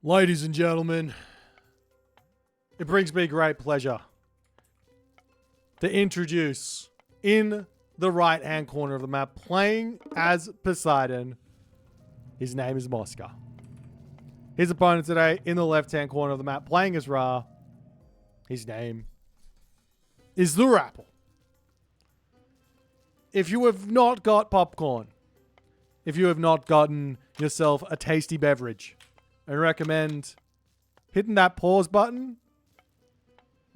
Ladies and gentlemen, it brings me great pleasure to introduce in the right-hand corner of the map, playing as Poseidon, his name is Mosca. His opponent today in the left-hand corner of the map, playing as Ra, his name is TheRapl. If you have not got popcorn, if you have not gotten yourself a tasty beverage, I recommend hitting that pause button,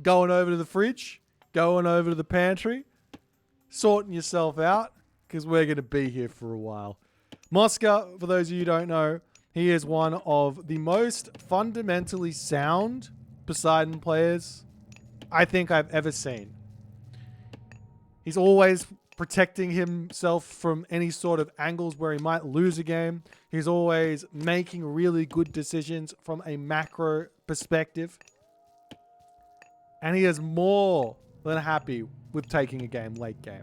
going over to the fridge, going over to the pantry, sorting yourself out, because we're going to be here for a while. Mosca, for those of you who don't know, he is one of the most fundamentally sound Poseidon players I think I've ever seen. He's always protecting himself from any sort of angles where he might lose a game. He's always making really good decisions from a macro perspective. And he is more than happy with taking a game late game.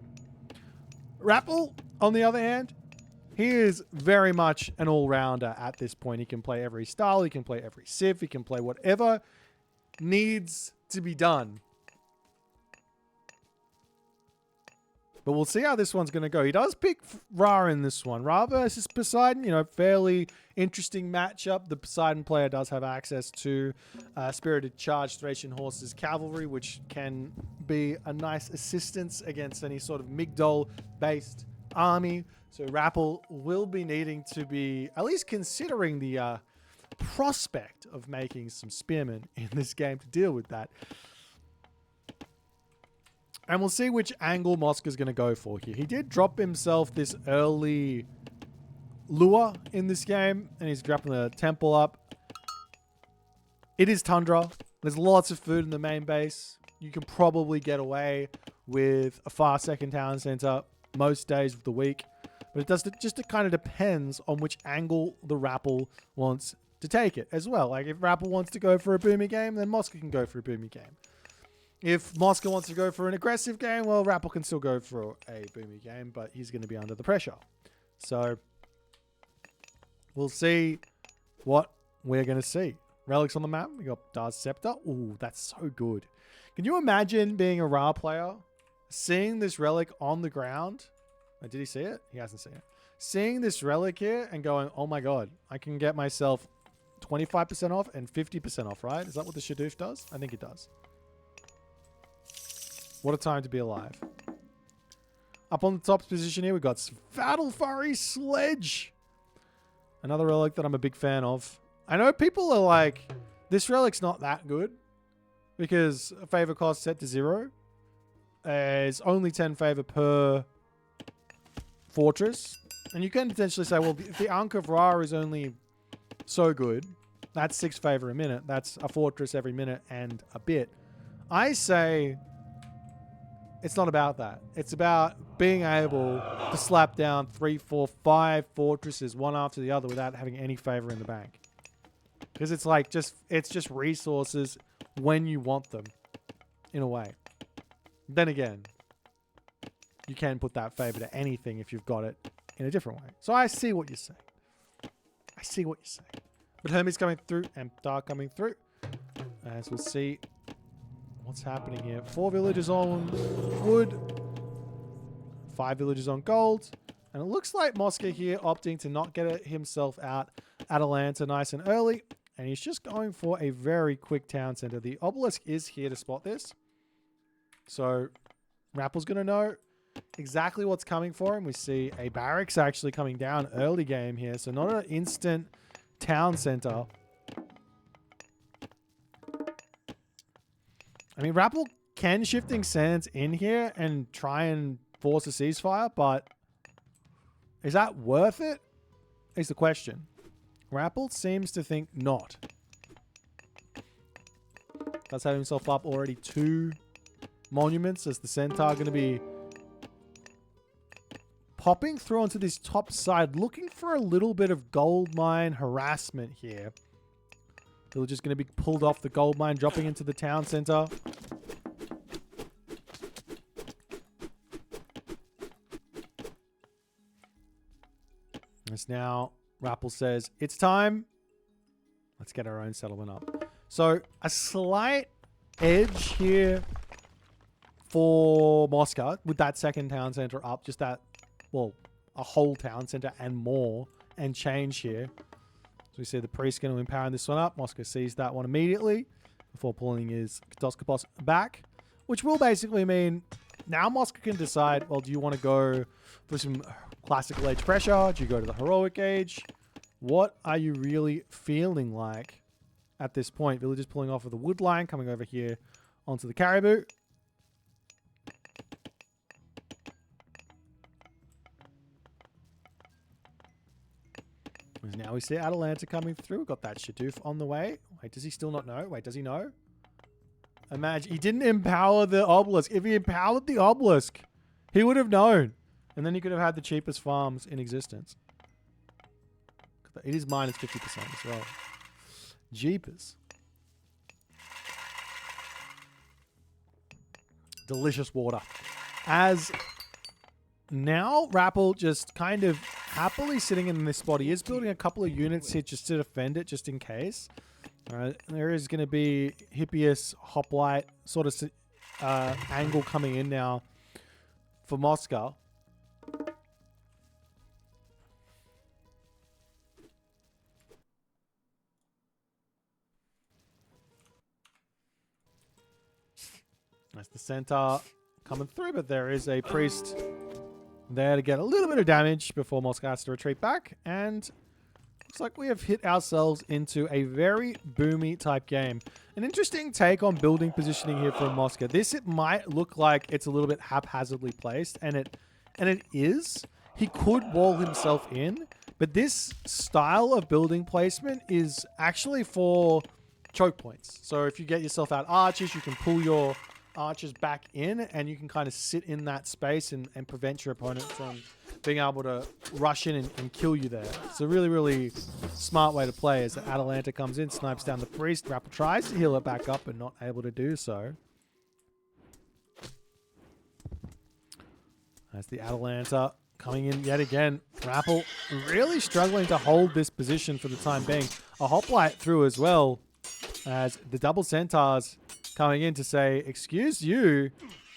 TheRapl, on the other hand, he is very much an all-rounder at this point. He can play every style, he can play every civ, he can play whatever needs to be done. But we'll see how this one's going to go. He does pick Ra in this one. Ra versus Poseidon, you know, fairly interesting matchup. The Poseidon player does have access to Spirited Charge Thracian Horses Cavalry, which can be a nice assistance against any sort of Migdol-based army. So TheRapl will be needing to be at least considering the prospect of making some spearmen in this game to deal with that. And we'll see which angle Mosca's going to go for here. He did drop himself this early lure in this game, and he's dropping the temple up. It is Tundra. There's lots of food in the main base. You can probably get away with a far second town center most days of the week. But it does just kind of depends on which angle TheRapl wants to take it as well. Like if TheRapl wants to go for a boomy game, then Mosca can go for a boomy game. If Mosca wants to go for an aggressive game, well, TheRapl can still go for a boomy game, but he's going to be under the pressure. So we'll see what we're going to see. Relics on the map. We got Dar's Scepter. Ooh, that's so good. Can you imagine being a Ra player, seeing this relic on the ground? Oh, did he see it? He hasn't seen it. Seeing this relic here and going, oh my god, I can get myself 25% off and 50% off, right? Is that what the Shadoof does? I think it does. What a time to be alive. Up on the top position here, we've got Svartalfari Sledge. Another relic that I'm a big fan of. I know people are like, this relic's not that good because favor cost set to 0. It's only 10 favor per fortress. And you can potentially say, well, if the Ankh of Ra is only so good, that's 6 favor a minute. That's a fortress every minute and a bit. I say it's not about that. It's about being able to slap down 3, 4, 5 fortresses one after the other without having any favor in the bank. Because it's like it's just resources when you want them, in a way. Then again, you can put that favor to anything if you've got it in a different way. So I see what you're saying. I see what you're saying. But Hermes coming through and Dark coming through. As we'll see what's happening here. 4 villagers on wood. 5 villagers on gold. And it looks like Mosca here opting to not get himself out Atalanta nice and early. And he's just going for a very quick town center. The obelisk is here to spot this. So TheRapl's going to know exactly what's coming for him. We see a barracks actually coming down early game here. So not an instant town center. I mean, TheRapl can Shifting Sands in here and try and force a ceasefire, but is that worth it? Is the question. TheRapl seems to think not. Does have himself up already 2 monuments as the Centaur going to be popping through onto this top side, looking for a little bit of gold mine harassment here. They're just going to be pulled off the gold mine, dropping into the town center. As now TheRapl says, it's time. Let's get our own settlement up. So a slight edge here for Mosca with that second town center up. Just that, well, a whole town center and more and change here. So we see the priest going to empower this one up. Mosca sees that one immediately before pulling his Katoskopos back, which will basically mean now Mosca can decide, well, do you want to go for some classical age pressure? Do you go to the heroic age? What are you really feeling like at this point? Villagers pulling off of the wood line, coming over here onto the caribou. Now we see Atalanta coming through. We've got that Shadoof on the way. Wait, does he still not know? Wait, does he know? Imagine, he didn't empower the obelisk. If he empowered the obelisk, he would have known. And then he could have had the cheapest farms in existence. It is minus 50% as well. Jeepers. Delicious water. As now RapL just kind of happily sitting in this spot. He is building a couple of units here just to defend it, just in case. All right, there is going to be Hippias Hoplite sort of angle coming in now for Mosca. That's the centaur coming through, but there is a priest there to get a little bit of damage before Mosca has to retreat back. And looks like we have hit ourselves into a very boomy type game. An interesting take on building positioning here from Mosca. This, it might look like it's a little bit haphazardly placed, and it is. He could wall himself in, but this style of building placement is actually for choke points. So if you get yourself out archers, you can pull your archers back in, and you can kind of sit in that space and prevent your opponent from being able to rush in and kill you there. It's a really, really smart way to play as the Atalanta comes in, snipes down the priest. RapL tries to heal it back up, but not able to do so. As the Atalanta coming in yet again. RapL really struggling to hold this position for the time being. A hoplite through as well, as the double centaurs coming in to say, excuse you,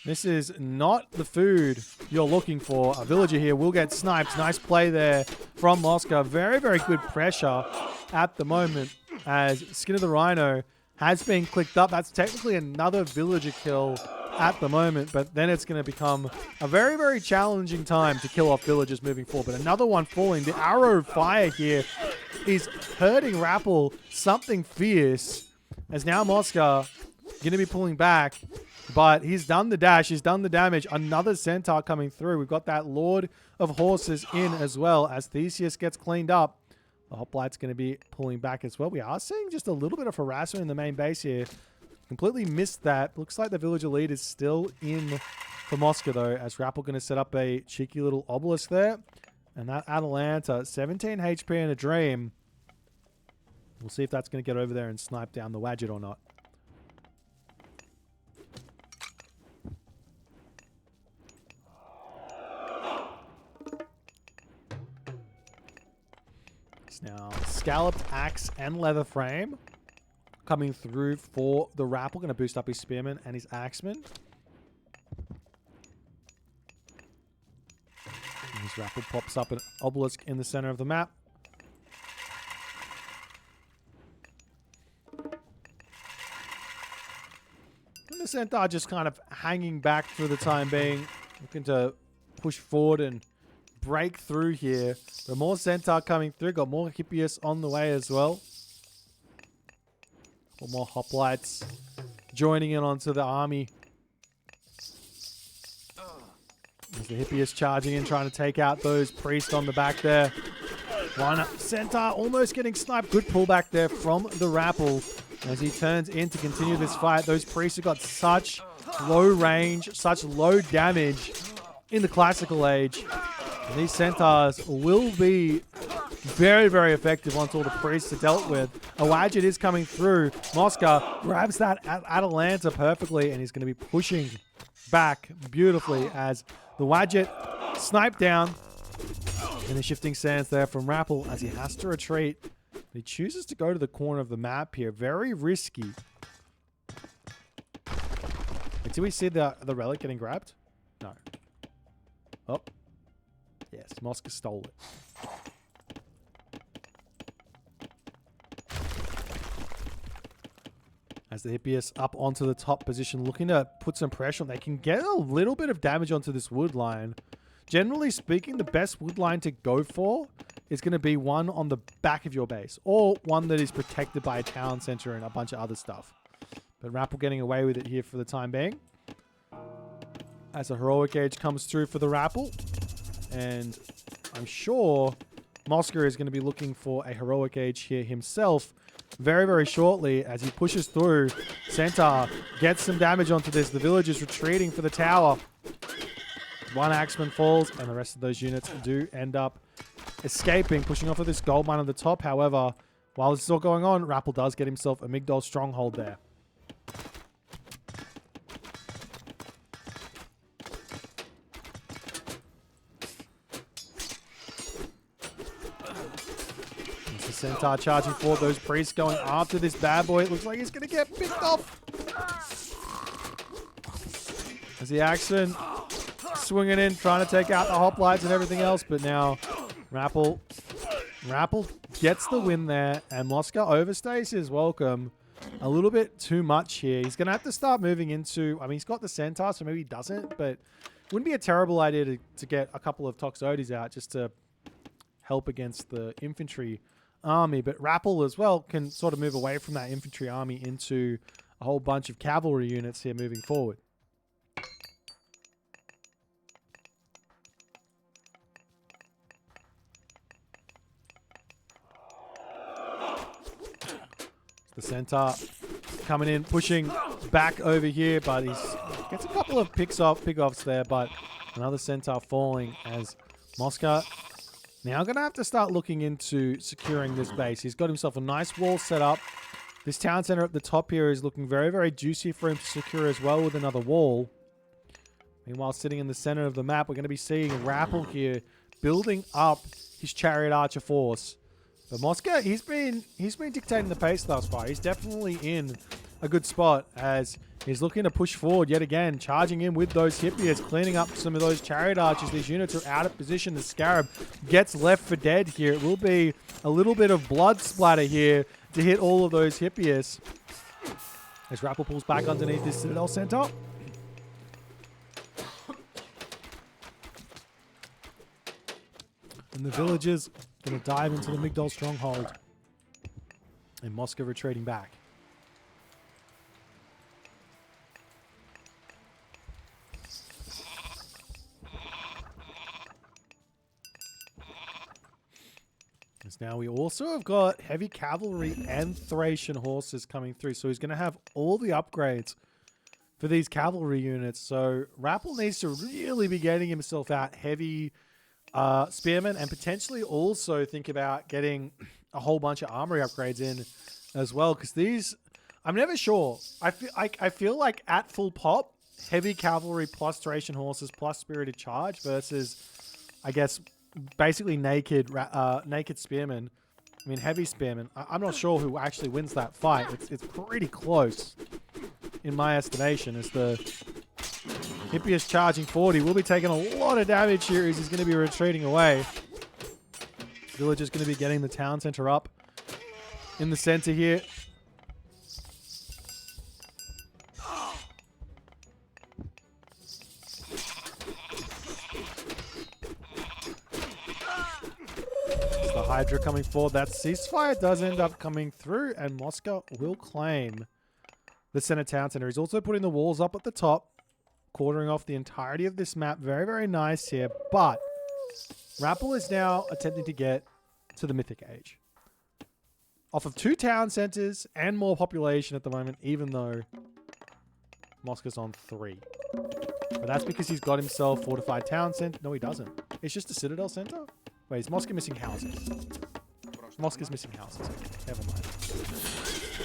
this is not the food you're looking for. A villager here will get sniped. Nice play there from Mosca. Very, very good pressure at the moment as Skin of the Rhino has been clicked up. That's technically another villager kill at the moment, but then it's going to become a very, very challenging time to kill off villagers moving forward. But another one falling. The arrow fire here is hurting RapL something fierce, as now Mosca going to be pulling back, but he's done the dash, he's done the damage. Another centaur coming through. We've got that Lord of Horses in as well as Theseus gets cleaned up. The hoplite's going to be pulling back as well. We are seeing just a little bit of harassment in the main base here. Completely missed that. Looks like the villager lead is still in for Mosca though, as RapL going to set up a cheeky little obelisk there. And that Atalanta, 17 HP in a dream. We'll see if that's going to get over there and snipe down the Wadget or not. Now, Scalloped Axe and Leather Frame coming through for the RapL. Going to boost up his Spearman and his Axeman. And his RapL pops up an obelisk in the center of the map. And the Centaur just kind of hanging back for the time being. Looking to push forward and break through here. But more Centaur coming through. Got more Hippias on the way as well. Or more hoplites joining in onto the army. There's the Hippias charging in, trying to take out those priests on the back there. One Centaur almost getting sniped. Good pullback there from the RapL as he turns in to continue this fight. Those priests have got such low range, such low damage in the classical age. And these centaurs will be very, very effective once all the priests are dealt with. A Wadget is coming through. Mosca grabs that Atalanta perfectly, and he's going to be pushing back beautifully as the Wadget sniped down. And the shifting sands there from RapL as he has to retreat. He chooses to go to the corner of the map here. Very risky. Wait, do we see the relic getting grabbed? No. Oh. Yes, Mosca stole it. As the Hippias up onto the top position, looking to put some pressure on. They can get a little bit of damage onto this wood line. Generally speaking, the best wood line to go for is going to be one on the back of your base, or one that is protected by a town center and a bunch of other stuff. But TheRapl getting away with it here for the time being. As a heroic age comes through for TheRapl. And I'm sure Mosca is going to be looking for a heroic age here himself very, very shortly as he pushes through. Centaur gets some damage onto this. The village is retreating for the tower. One axeman falls, and the rest of those units do end up escaping, pushing off of this gold mine on the top. However, while this is all going on, TheRapl does get himself a Migdol stronghold there. Centaur charging forward, those priests going after this bad boy. It looks like he's going to get picked off. As the Axeman swinging in, trying to take out the hoplites and everything else. But now TheRapl gets the win there, and Mosca overstays his welcome a little bit too much here. He's going to have to start moving into, I mean, he's got the Centaur, so maybe he doesn't, but wouldn't be a terrible idea to get a couple of Toxotes out just to help against the infantry army. But TheRapl as well can sort of move away from that infantry army into a whole bunch of cavalry units here moving forward. The Centaur coming in, pushing back over here, but he gets a couple of pick-offs there, but another Centaur falling as Mosca now going to have to start looking into securing this base. He's got himself a nice wall set up. This town center at the top here is looking very, very juicy for him to secure as well with another wall. Meanwhile, sitting in the center of the map, we're going to be seeing TheRapl here building up his chariot archer force. But Mosca, he's been dictating the pace thus far. He's definitely in a good spot as he's looking to push forward yet again, charging in with those Hippias, cleaning up some of those chariot archers. These units are out of position. The Scarab gets left for dead here. It will be a little bit of blood splatter here to hit all of those Hippias. As TheRapl pulls back underneath this Citadel Center. And the villagers going to dive into the Migdol stronghold. And Mosca retreating back. As now we also have got heavy cavalry and Thracian horses coming through. So he's going to have all the upgrades for these cavalry units. So TheRapl needs to really be getting himself out heavy spearmen, and potentially also think about getting a whole bunch of armory upgrades in as well, because these, I'm never sure. I feel like at full pop, heavy cavalry plus Thracian horses plus spirited charge versus, I guess, basically naked spearmen. I mean, heavy spearmen. I'm not sure who actually wins that fight. It's pretty close in my estimation, as the Hippias charging forward. He will be taking a lot of damage here as he's going to be retreating away. Village is going to be getting the town center up in the center here. The Hydra coming forward. That ceasefire does end up coming through, and Mosca will claim the center town center. He's also putting the walls up at the top, quartering off the entirety of this map. Very, very nice here, but TheRapl is now attempting to get to the Mythic Age. Off of 2 town centers and more population at the moment, even though Mosca's on 3. But that's because he's got himself fortified town center. No, he doesn't. It's just a Citadel center? Wait, is Mosca missing houses? Mosca's missing houses. Okay, never mind.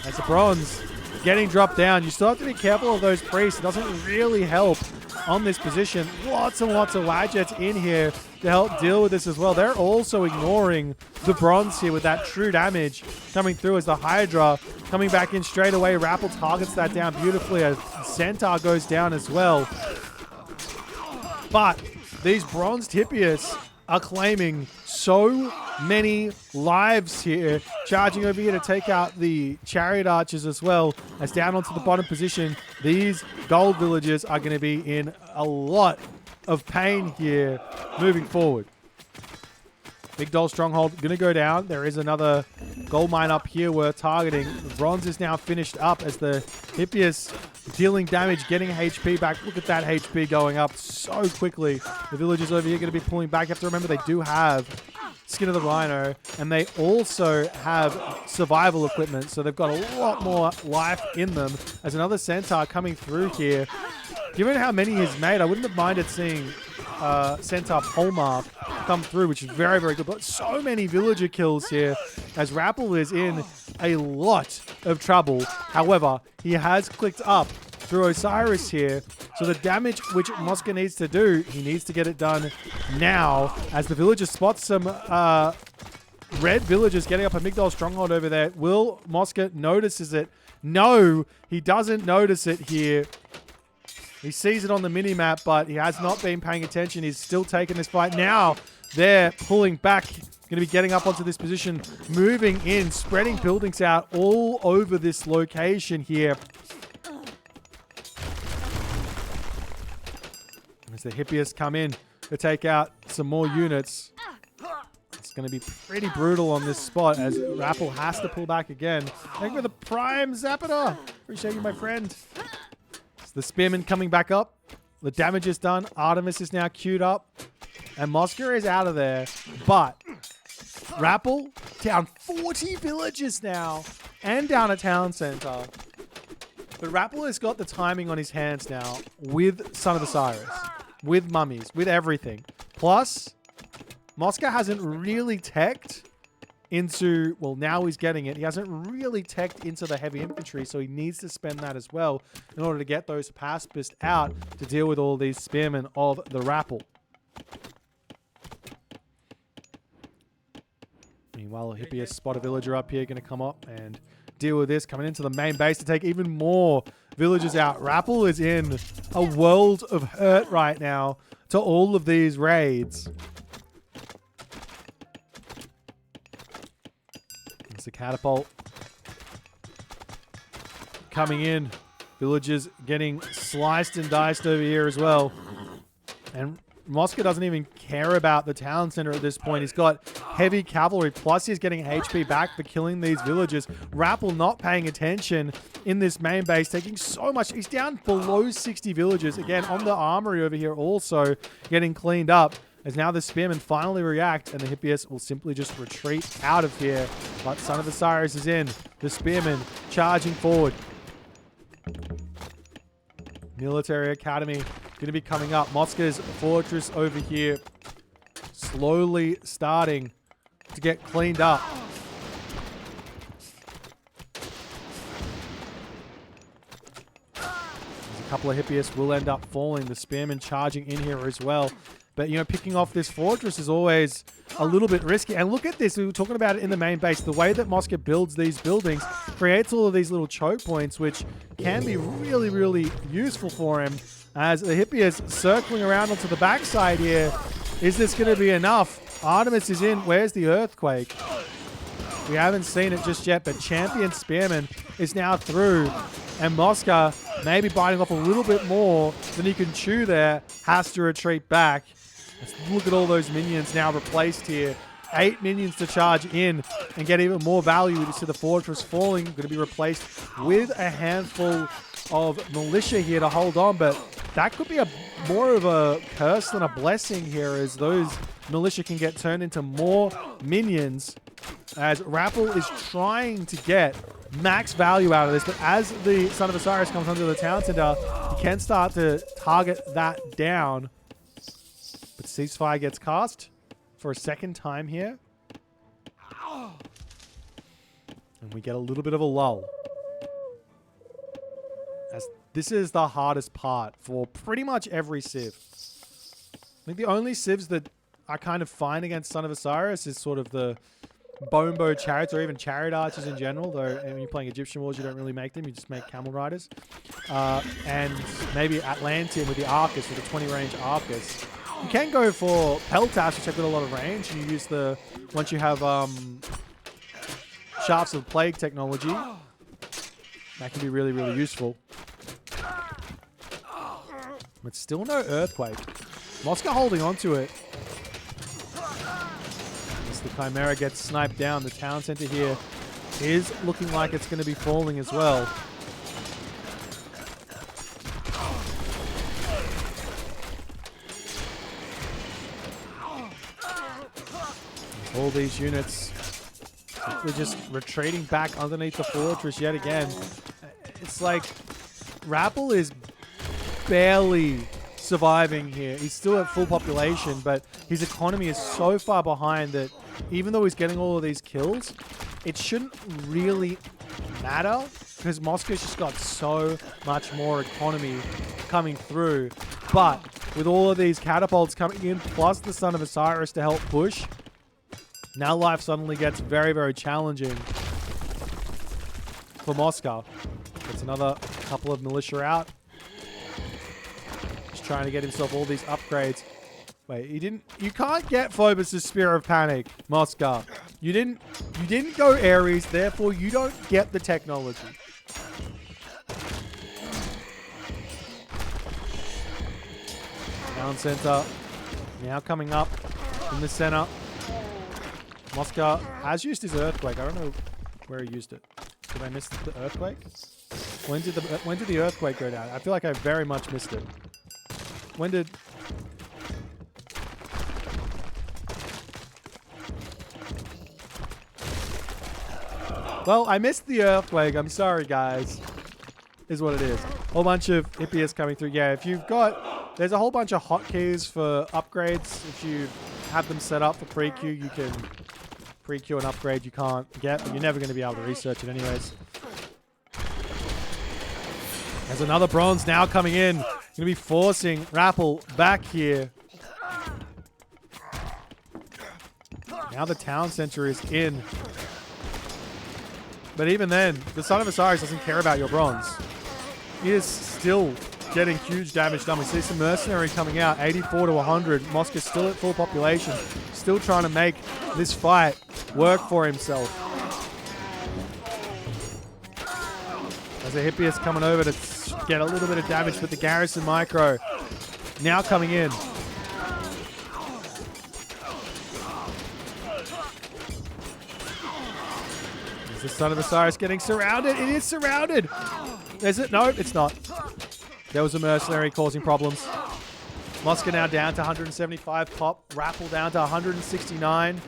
That's a bronze getting dropped down. You still have to be careful of those priests. It doesn't really help on this position. Lots and lots of Wadjets in here to help deal with this as well. They're also ignoring the bronze here with that true damage coming through as the Hydra coming back in straight away. TheRapl targets that down beautifully as Centaur goes down as well. But these bronzed Hippias are claiming so many lives here, charging over here to take out the chariot archers as well. As down onto the bottom position, these gold villagers are going to be in a lot of pain here moving forward. Big Doll Stronghold going to go down. There is another gold mine up here worth targeting. The bronze is now finished up as the Hippias dealing damage, getting HP back. Look at that HP going up so quickly. The villagers over here going to be pulling back. You have to remember they do have Skin of the Rhino, and they also have survival equipment, so they've got a lot more life in them. As another Centaur coming through here. Given how many he's made, I wouldn't have minded seeing Centaur Polemark come through, which is very, very good. But so many villager kills here as TheRapl is in a lot of trouble. However, he has clicked up through Osiris here. So the damage which Mosca needs to do, he needs to get it done now. As the villager spots some red villagers getting up a Migdol stronghold over there. Will Mosca notices it? No, he doesn't notice it here. He sees it on the mini-map, but he has not been paying attention. He's still taking this fight. Now they're pulling back. Going to be getting up onto this position, moving in, spreading buildings out all over this location here. As the Hippias come in to take out some more units. It's going to be pretty brutal on this spot as TheRapl has to pull back again. Thank you for the Prime Zapata. Appreciate you, my friend. The Spearman coming back up. The damage is done. Artemis is now queued up. And Mosca is out of there. But TheRapl down 40 villages now. And down a town center. But TheRapl has got the timing on his hands now with Son of Osiris. With mummies. With everything. Plus, Mosca hasn't really teched into, well, now he's getting it. He hasn't really teched into the heavy infantry, so he needs to spend that as well in order to get those pacifists out to deal with all these spearmen of TheRapl. Meanwhile, Hippias spot a villager up here, going to come up and deal with this, coming into the main base to take even more villagers out. TheRapl is in a world of hurt right now to all of these raids. The catapult coming in. Villagers getting sliced and diced over here as well. And Mosca doesn't even care about the town center at this point. He's got heavy cavalry, plus he's getting HP back for killing these villagers. TheRapl not paying attention in this main base, taking so much. He's down below 60 villagers. Again, on the armory over here also getting cleaned up. As now the Spearmen finally react, and the Hippias will simply just retreat out of here. But Son of Osiris is in. The Spearmen charging forward. Military Academy going to be coming up. Mosca's fortress over here slowly starting to get cleaned up. There's a couple of Hippias will end up falling. The Spearmen charging in here as well. But, you know, picking off this fortress is always a little bit risky. And look at this. We were talking about it in the main base. The way that Mosca builds these buildings creates all of these little choke points, which can be really, really useful for him. As the Hippias circling around onto the backside here. Is this going to be enough? Artemis is in. Where's the earthquake? We haven't seen it just yet, but Champion Spearman is now through. And Mosca, maybe biting off a little bit more than he can chew there, has to retreat back. Let's look at all those minions now replaced here. 8 minions to charge in and get even more value to the fortress falling. Going to be replaced with a handful of militia here to hold on. But that could be more of a curse than a blessing here, as those militia can get turned into more minions. As TheRapl is trying to get max value out of this. But as the Son of Osiris comes onto the town center, he can start to target that down. But ceasefire gets cast for a second time here. And we get a little bit of a lull. As this is the hardest part for pretty much every civ. I think the only civs that I kind of find against Son of Osiris is sort of the bone bow chariots or even chariot archers in general, though when you're playing Egyptian wars you don't really make them, you just make camel riders. And maybe Atlantean with the Arcus, with the 20 range Arcus. You can go for Peltash, which have got a lot of range, and you use the, once you have Shafts of Plague technology, that can be really, really useful. But still no Earthquake. Mosca holding on to it. As the Chimera gets sniped down, the town center here is looking like it's going to be falling as well. All these units simply just retreating back underneath the fortress yet again. It's like TheRapl is barely surviving here. He's still at full population, but his economy is so far behind that even though he's getting all of these kills, it shouldn't really matter because Moscow's just got so much more economy coming through. But with all of these catapults coming in, plus the Son of Osiris to help push, now life suddenly gets very, very challenging for Mosca. Gets another couple of militia out. Just trying to get himself all these upgrades. Wait, you can't get Phobos' Spear of Panic, Mosca. You didn't go Ares, therefore you don't get the technology. Town center now coming up in the center. Mosca has used his Earthquake. I don't know where he used it. Did I miss the Earthquake? When did the Earthquake go down? I feel like I very much missed it. When did... Well, I missed the Earthquake. I'm sorry, guys. Is what it is. Whole bunch of Hippias coming through. Yeah, if you've got... There's a whole bunch of hotkeys for upgrades. If you have them set up for pre-queue, you can pre-queue an upgrade you can't get, but you're never going to be able to research it anyways. There's another bronze now coming in. Going to be forcing TheRapl back here. Now the town center is in. But even then, the Son of Osiris doesn't care about your bronze. He is still getting huge damage done. We see some mercenary coming out, 84 to 100. Mosca's still at full population, still trying to make this fight work for himself. As a Hippias coming over to get a little bit of damage with the Garrison Micro. Now coming in. Is the Son of Osiris getting surrounded? It is surrounded. Is it? No, it's not. There was a mercenary causing problems. Mosca now down to 175 pop. TheRapl down to 169.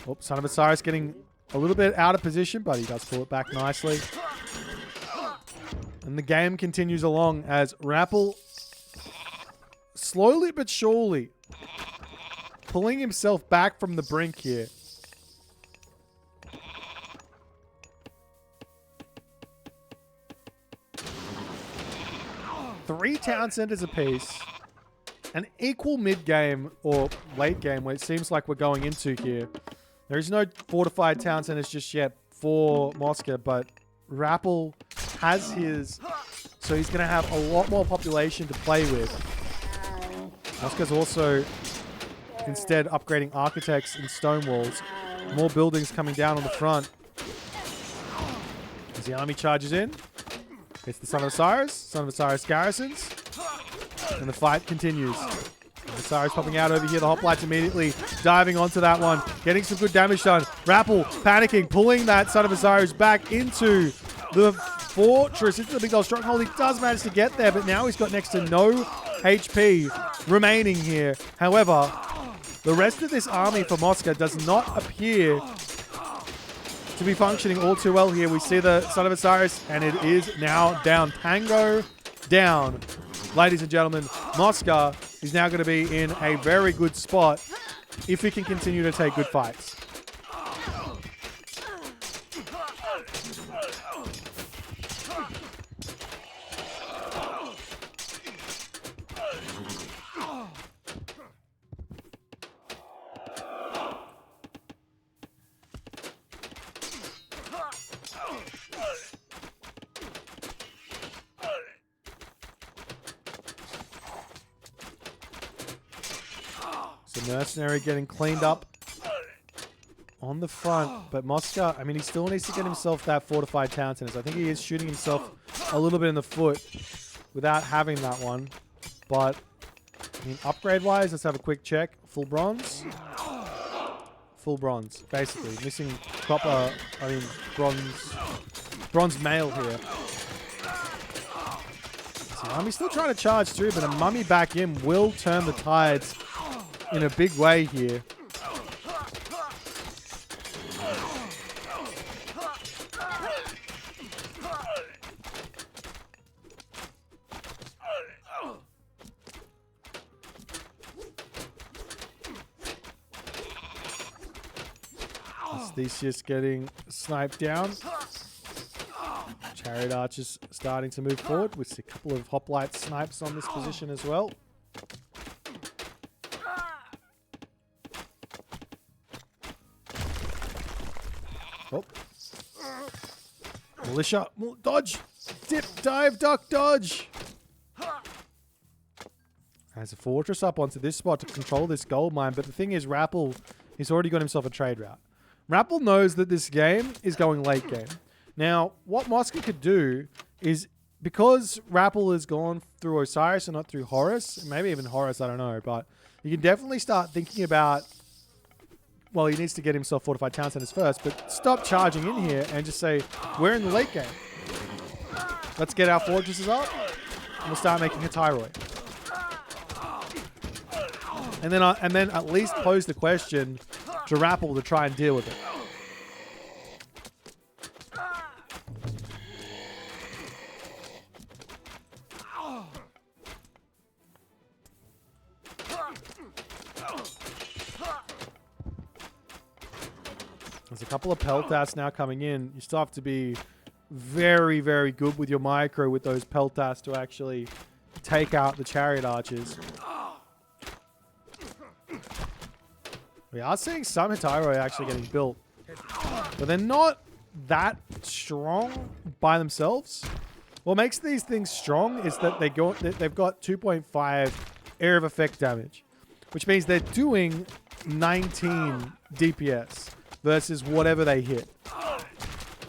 Oh, Son of Osiris getting a little bit out of position, but he does pull it back nicely. And the game continues along as TheRapl slowly but surely pulling himself back from the brink here. Three town centers apiece. An equal mid-game or late game where it seems like we're going into here. There is no fortified town centers just yet for Mosca, but TheRapl has his, so he's going to have a lot more population to play with. Mosca's also instead upgrading architects and stone walls. More buildings coming down on the front. As the army charges in. It's the Son of Osiris garrisons. And the fight continues. Osiris popping out over here. The hoplites immediately diving onto that one. Getting some good damage done. TheRapl panicking, pulling that Son of Osiris back into the fortress, into the big old stronghold. He does manage to get there, but now he's got next to no HP remaining here. However, the rest of this army for Mosca does not appear to be functioning all too well here. We see the Son of Osiris, and it is now down. Tango down. Ladies and gentlemen, Mosca is now going to be in a very good spot if he can continue to take good fights. So Mercenary getting cleaned up on the front, but Mosca, I mean, he still needs to get himself that fortified town center. So I think he is shooting himself a little bit in the foot without having that one. But, I mean, upgrade-wise, let's have a quick check. Full bronze? Full bronze, basically. Missing copper, I mean, bronze mail here. So Mummy's still trying to charge through, but a Mummy back in will turn the tides in a big way here. Theseus getting sniped down. Chariot Archers starting to move forward with a couple of hoplite snipes on this position as well. Oh. Militia. Dodge. Dip, dive, duck, dodge. Has a fortress up onto this spot to control this gold mine. But the thing is, TheRapl, he's already got himself a trade route. TheRapl knows that this game is going late game. Now, what Mosca could do is, because TheRapl has gone through Osiris and not through Horus, maybe even Horus, I don't know, but you can definitely start thinking about, well, he needs to get himself fortified town centers first, but stop charging in here and just say, we're in the late game. Let's get our fortresses up, and we'll start making a Thyroid. And then at least pose the question to TheRapl to try and deal with it. There's a couple of Peltas now coming in. You still have to be very, very good with your micro with those Peltas to actually take out the Chariot Archers. We are seeing some Hetairoi actually getting built, but they're not that strong by themselves. What makes these things strong is that they've got 2.5 area of effect damage, which means they're doing 19 DPS versus whatever they hit,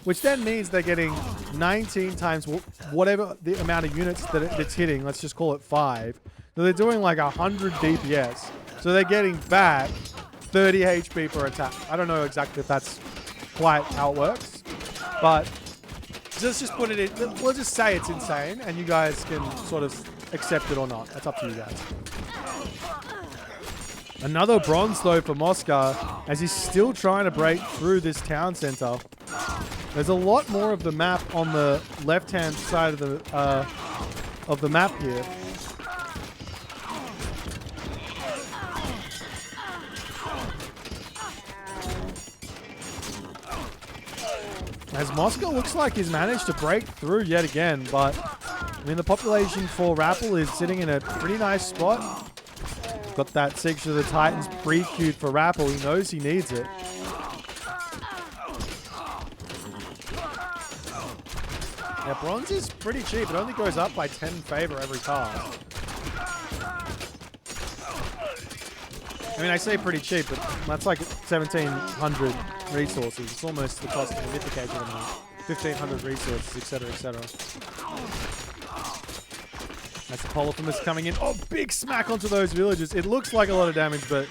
which then means they're getting 19 times whatever the amount of units that it's hitting. Let's just call it 5. So they're doing like 100 DPS. So they're getting back 30 HP per attack. I don't know exactly if that's quite how it works, but just put it in. We'll just say it's insane, and you guys can sort of accept it or not. That's up to you guys. Another bronze though for Mosca, as he's still trying to break through this town center. There's a lot more of the map on the left-hand side of the map here. As Mosca looks like he's managed to break through yet again, but I mean the population for TheRapl is sitting in a pretty nice spot. Got that Siege to the Titans pre-queued for TheRapl. He knows he needs it. Yeah, bronze is pretty cheap. It only goes up by 10 favor every cast. I mean, I say pretty cheap, but that's like 1,700 resources. It's almost the cost of a mythic age at the moment. 1,500 resources, etc., etc. That's the Polyphemus coming in. Oh, big smack onto those villagers. It looks like a lot of damage, but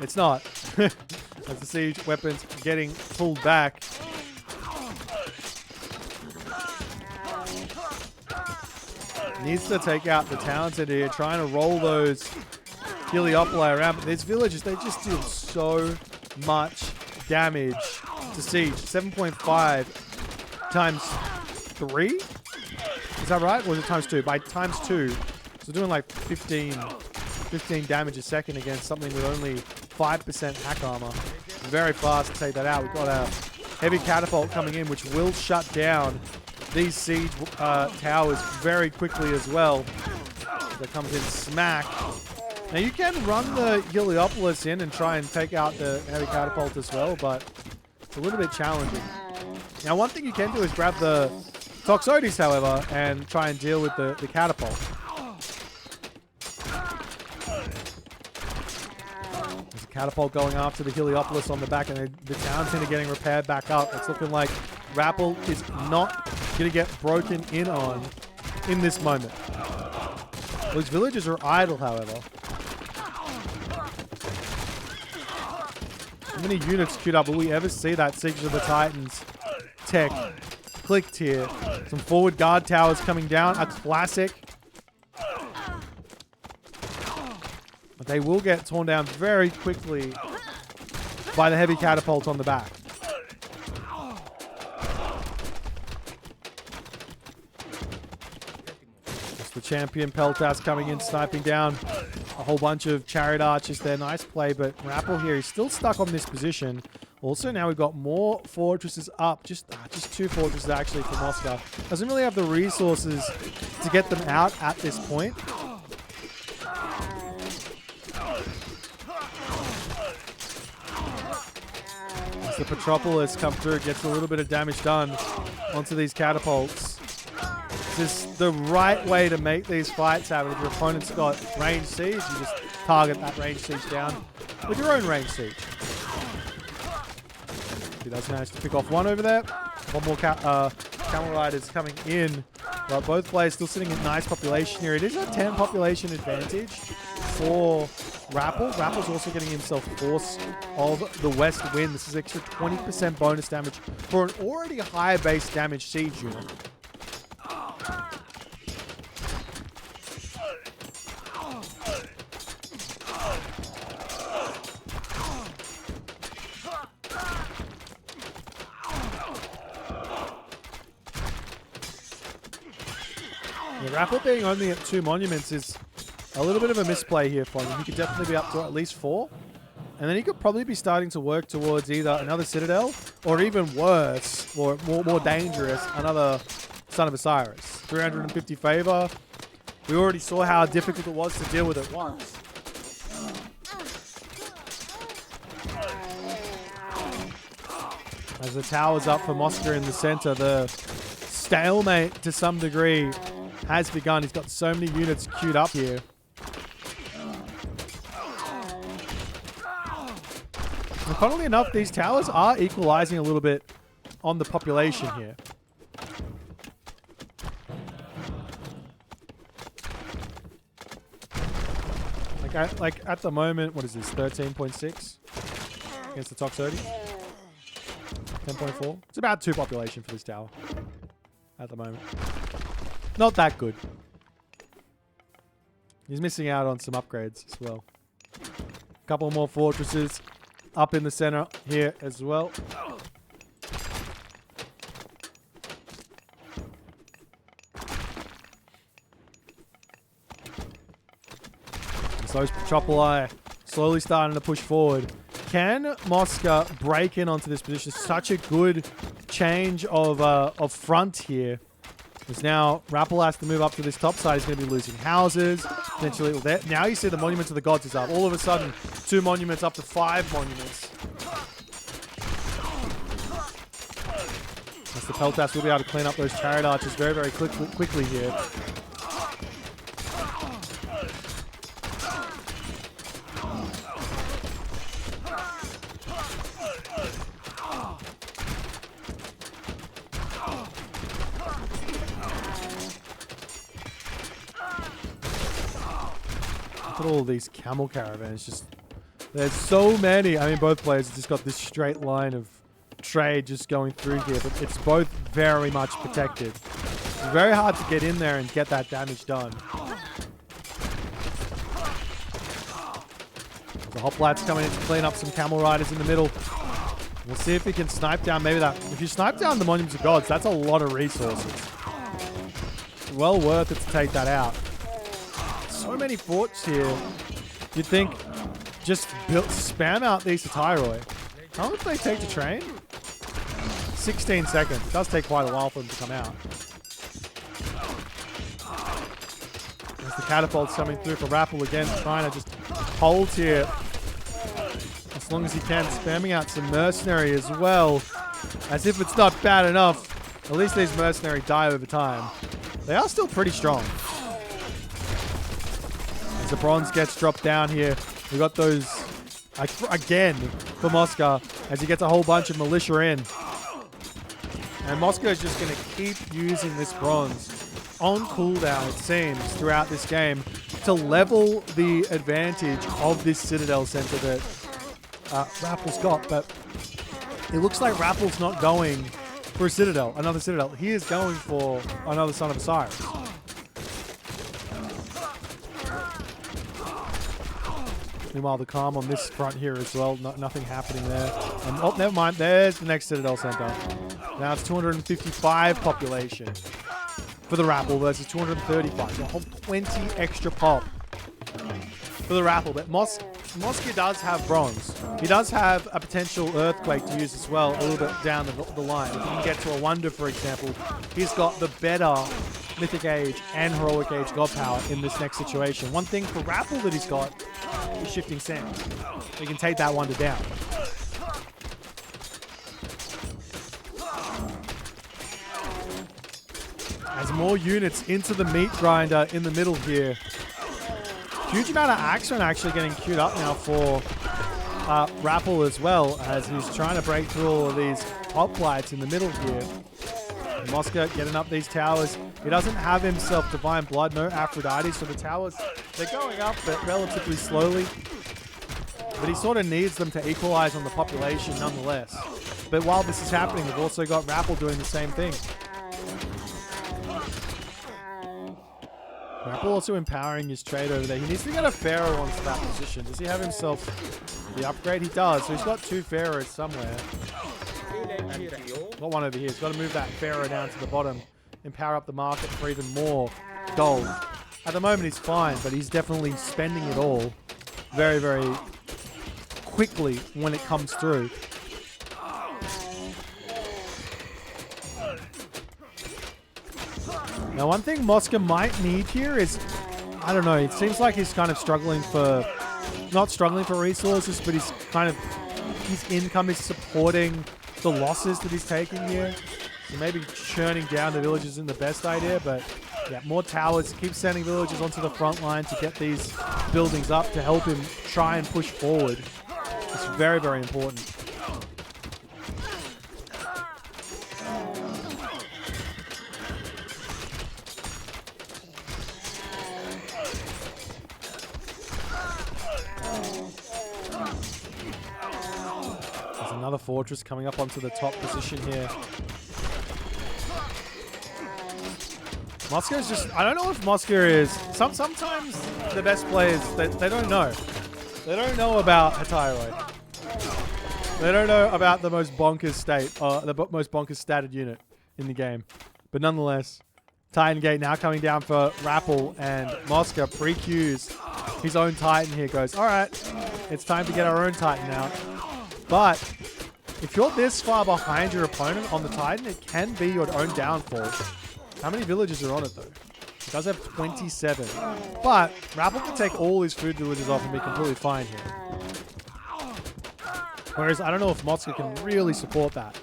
it's not. As the siege weapons getting pulled back. Needs to take out the town center here, trying to roll those Heliopoli around. But these villagers, they just deal so much damage to siege. 7.5 times 3? Is that right? Or is it times 2? By times 2. So doing like 15 damage a second against something with only 5% hack armor. Very fast to take that out. We've got a heavy catapult coming in, which will shut down these siege towers very quickly as well. That comes in smack. Now you can run the Heliopolis in and try and take out the heavy catapult as well, but it's a little bit challenging. Now one thing you can do is grab the Toxotes, however, and try and deal with the catapult. There's a catapult going after the Heliopolis on the back, and the town center getting repaired back up. It's looking like TheRapl is not going to get broken in on in this moment. Those villagers are idle, however. How many units queued up? Will we ever see that Siege of the Titans tech clicked here? Some forward guard towers coming down. A classic. But they will get torn down very quickly by the heavy catapult on the back. It's the champion Peltas coming in, sniping down a whole bunch of chariot archers there. Nice play, but TheRapl here is still stuck on this position. Also, now we've got more fortresses up. Just 2 fortresses actually for Mosca. Doesn't really have the resources to get them out at this point. As the Petropolis come through, gets a little bit of damage done onto these catapults. This is the right way to make these fights happen. If your opponent's got range siege, you just target that range siege down with your own range siege. He does manage to pick off one over there. One more camel riders coming in. But both players still sitting in nice population here. It is a 10 population advantage for TheRapl. TheRapl's also getting himself Force of the West Wind. This is extra 20% bonus damage for an already high base damage siege unit. TheRapl being only at 2 monuments is a little bit of a misplay here for him. He could definitely be up to at least 4. And then he could probably be starting to work towards either another Citadel or even worse, or more dangerous, another Son of Osiris. 350 favor. We already saw how difficult it was to deal with it once. As the tower's up for Mosca in the center, the stalemate to some degree has begun. He's got so many units queued up here. And funnily enough, these towers are equalizing a little bit on the population here. Like at the moment, what is this? 13.6 against the Toxotes. 10.4. It's about 2 population for this tower at the moment. Not that good. He's missing out on some upgrades as well. A couple more fortresses up in the center here as well. So those Petropoli slowly starting to push forward. Can Mosca break in onto this position? Such a good change of front here. Because now TheRapl has to move up to this top side. He's going to be losing houses. Potentially there. Now you see the Monument to the Gods is up. All of a sudden, 2 monuments up to 5 monuments. As the Peltas will be able to clean up those chariot archers very, very quickly here. Look at all these camel caravans. There's so many. I mean, both players have just got this straight line of trade just going through here, but it's both very much protected. It's very hard to get in there and get that damage done. The Hoplites coming in to clean up some camel riders in the middle. We'll see if we can snipe down maybe that. If you snipe down the Monuments of Gods, that's a lot of resources. Well worth it to take that out. So many forts here. You'd think just spam out these to Thyroid. How long do they take to train? 16 seconds. It does take quite a while for them to come out. The catapult's coming through for TheRapl again, trying to just hold here as long as he can, spamming out some mercenary as well. As if it's not bad enough, at least these mercenary die over time. They are still pretty strong. As the bronze gets dropped down here, we got those again for Mosca as he gets a whole bunch of militia in. And Mosca is just going to keep using this bronze on cooldown, it seems, throughout this game to level the advantage of this Citadel center that TheRapl's got. But it looks like TheRapl's not going for a Citadel, another Citadel. He is going for another Son of Osiris. Meanwhile, the calm on this front here as well. Nothing happening there. And, oh, never mind. There's the next Citadel center. Now it's 255 population for TheRapl versus 235. So a whole 20 extra pop for TheRapl. But Mosca does have bronze. He does have a potential earthquake to use as well a little bit down the line. If he can get to a wonder, for example, he's got the better Mythic Age and Heroic Age God Power in this next situation. One thing for TheRapl that he's got is Shifting Sand. He can take that wonder down. As more units into the meat grinder in the middle here. Huge amount of Axon actually getting queued up now for TheRapl as well, as he's trying to break through all of these hoplites in the middle here. Mosca getting up these towers. He doesn't have himself Divine Blood, no Aphrodite, so the towers, they're going up, but relatively slowly. But he sort of needs them to equalize on the population nonetheless. But while this is happening, we've also got TheRapl doing the same thing. TheRapl also empowering his trade over there. He needs to get a Pharaoh onto that position. Does he have himself the upgrade? He does. So he's got two Pharaohs somewhere. Got one over here. He's got to move that Pharaoh down to the bottom and power up the market for even more gold. At the moment, he's fine, but he's definitely spending it all very, very quickly when it comes through. Now, one thing Mosca might need here is, I don't know, it seems like he's kind of struggling for, not struggling for resources, but he's kind of, his income is supporting the losses that he's taking here. So maybe churning down the villages isn't the best idea, but yeah, more towers. Keep sending villagers onto the front line to get these buildings up to help him try and push forward. It's very, very important. Another fortress coming up onto the top position here. Mosca is just, I don't know if Mosca is, sometimes the best players, they don't know. They don't know about Hetairoi. They don't know about the most bonkers state, the most bonkers statted unit in the game. But nonetheless, Titan Gate now coming down for TheRapl, and Mosca pre-queues his own Titan here, goes, all right, it's time to get our own Titan out. But if you're this far behind your opponent on the Titan, it can be your own downfall. How many villages are on it, though? It does have 27. But TheRapl can take all his food villages off and be completely fine here. Whereas I don't know if Mosca can really support that.